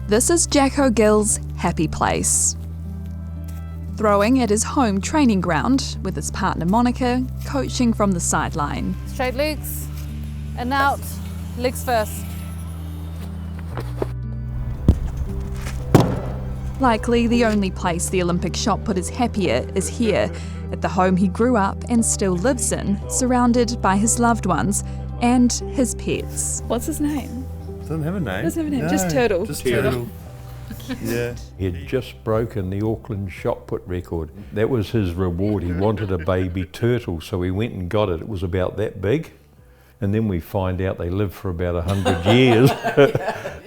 This is Jacko Gill's happy place. Throwing at his home training ground with his partner Monica, coaching from the sideline. Straight legs and out, legs first. Likely the only place the Olympic shot put is happier is here, at the home he grew up and still lives in, surrounded by his loved ones and his pets. What's his name? Doesn't have a name. Doesn't have a name, No, just Turtle. Just Turtle. Yeah. He had just broken the Auckland shot put record. That was his reward. He wanted a baby turtle, so he went and got it. It was about that big. And then we find out they live for about 100 years.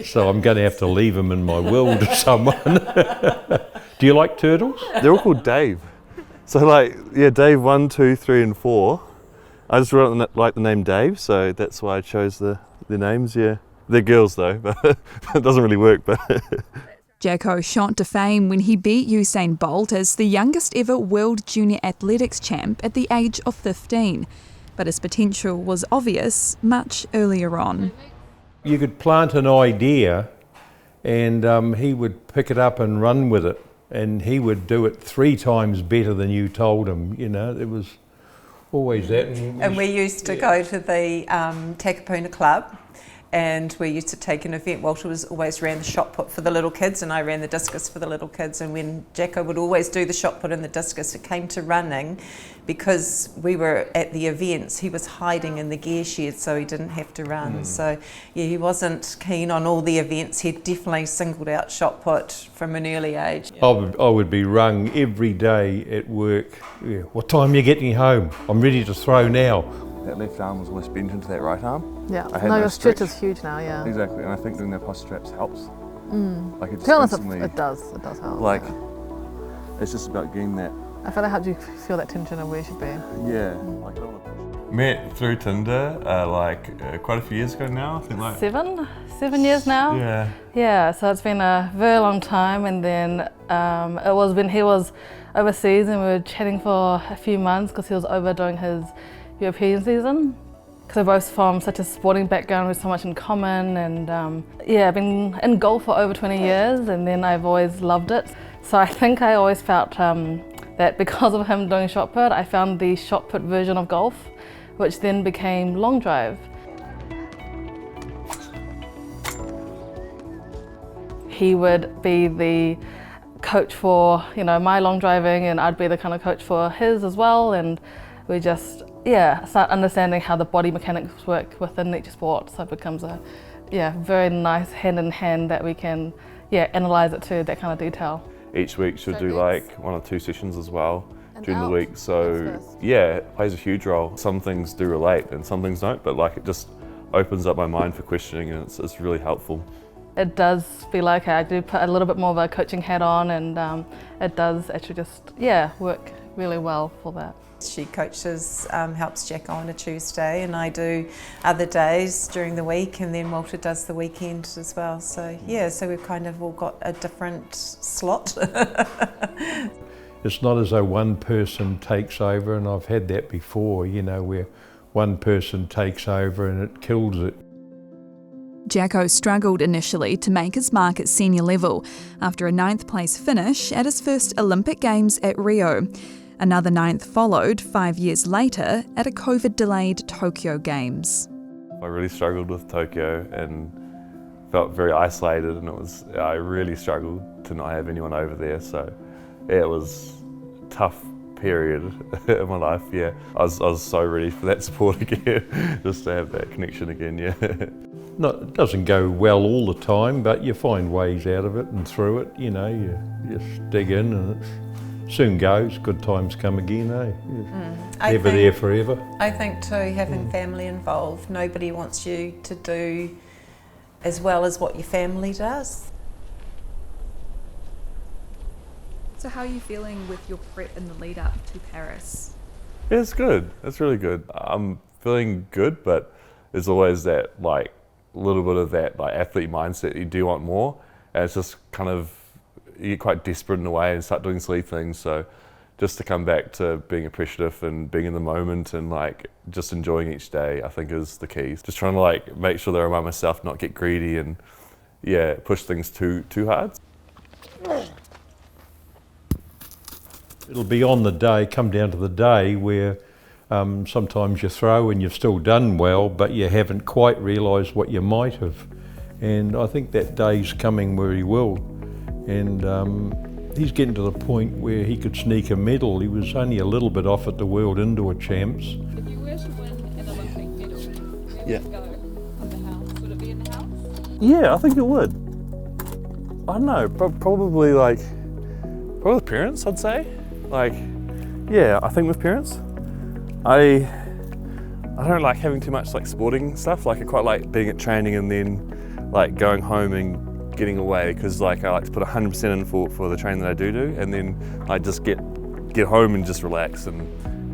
So I'm going to have to leave him in my will to someone. Do you like turtles? They're all called Dave. So Dave 1, 2, 3 and 4. I just really like the name Dave, so that's why I chose the names, yeah. They're girls though, but it doesn't really work. But Jacko shot to fame when he beat Usain Bolt as the youngest ever world junior athletics champ at the age of 15. But his potential was obvious much earlier on. You could plant an idea and he would pick it up and run with it, and he would do it 3 times better than you told him, you know. It was always that. And we used to go to the Takapuna Club, and we used to take an event. Walter always ran the shot put for the little kids, and I ran the discus for the little kids. And when Jacko would always do the shot put and the discus, it came to running, because we were at the events, he was hiding in the gear shed so he didn't have to run. So yeah, he wasn't keen on all the events. He definitely singled out shot put from an early age. I would be rung every day at work. Yeah, what time are you getting home? I'm ready to throw now. That left arm was almost bent into that right arm. Yeah, no, your stretch is huge now, yeah. Exactly, and I think doing the posture straps helps. Like it just To be honest, instantly, it does help. like, yeah. it's just about getting that. I feel like how do you feel that tension of where you should be? Yeah, like I don't want to push. met through Tinder quite a few years ago now. I think 7 years now. Yeah. Yeah, so it's been a very long time, and then it was when he was overseas and we were chatting for a few months because he was over doing his European season. Because we're both from such a sporting background with so much in common, and I've been in golf for over 20 years, and then I've always loved it. So I think I always felt that because of him doing shot put, I found the shot put version of golf, which then became long drive. He would be the coach for my long driving, and I'd be the kind of coach for his as well, and we just start understanding how the body mechanics work within each sport, so it becomes a very nice hand in hand that we can analyse it to that kind of detail. Each week should do like 1 or 2 sessions as well during the week, so it plays a huge role. Some things do relate and some things don't, but like it just opens up my mind for questioning, and it's really helpful. It does feel like I do put a little bit more of a coaching hat on, and it does actually just work really well for that. She coaches, helps Jacko on a Tuesday, and I do other days during the week, and then Walter does the weekend as well. So so we've kind of all got a different slot. It's not as though one person takes over, and I've had that before, where one person takes over and it kills it. Jacko struggled initially to make his mark at senior level after a 9th place finish at his first Olympic Games at Rio. Another 9th followed 5 years later at a COVID-delayed Tokyo Games. I really struggled with Tokyo and felt very isolated, and I really struggled to not have anyone over there. So it was a tough period in my life. I was so ready for that support again, just to have that connection again. It doesn't go well all the time, but you find ways out of it and through it. You just dig in, and it soon goes. Good times come again, Never there forever. I think too, having family involved, nobody wants you to do as well as what your family does. So how are you feeling with your prep in the lead up to Paris? Yeah, it's good. It's really good. I'm feeling good, but there's always that little bit of that athlete mindset. You do want more, and it's just kind of, you get quite desperate in a way and start doing silly things. So just to come back to being appreciative and being in the moment and just enjoying each day, I think is the key. Just trying to make sure that I remind myself not get greedy and push things too hard. It'll be on the day, come down to the day where sometimes you throw and you've still done well, but you haven't quite realised what you might have. And I think that day's coming where he will. And he's getting to the point where he could sneak a medal. He was only a little bit off at the World Indoor Champs. If you were to win an Olympic medal, where would it go in the house? Would it be in the house? Yeah, I think it would. I don't know, probably with parents, I'd say. I think with parents. I don't like having too much sporting stuff. I quite like being at training and then going home and getting away, because I like to put 100% in for the training that I do, and then I just get home and just relax and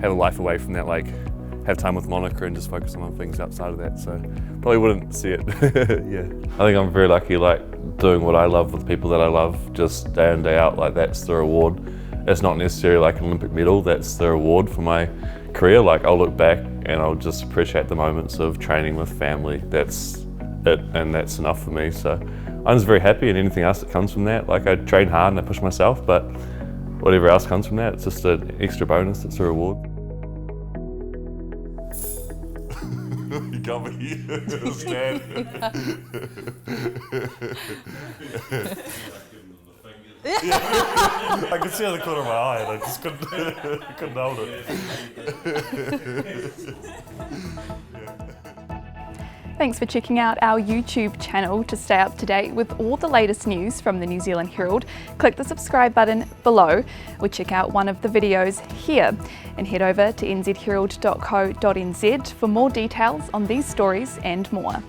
have a life away from that, have time with Monica and just focus on other things outside of that. So probably wouldn't see it. Yeah, I think I'm very lucky doing what I love with the people that I love, just day in, day out. That's the reward. It's not necessarily an Olympic medal, that's the reward for my career. I'll look back and I'll just appreciate the moments of training with family. That's it, and that's enough for me. So I'm just very happy, and anything else that comes from that, I train hard and I push myself, but whatever else comes from that, it's just an extra bonus, it's a reward. You got me scared. I could see out the corner of my eye and I just couldn't hold it. Thanks for checking out our YouTube channel to stay up to date with all the latest news from the New Zealand Herald. Click the subscribe button below or check out one of the videos here, and head over to nzherald.co.nz for more details on these stories and more.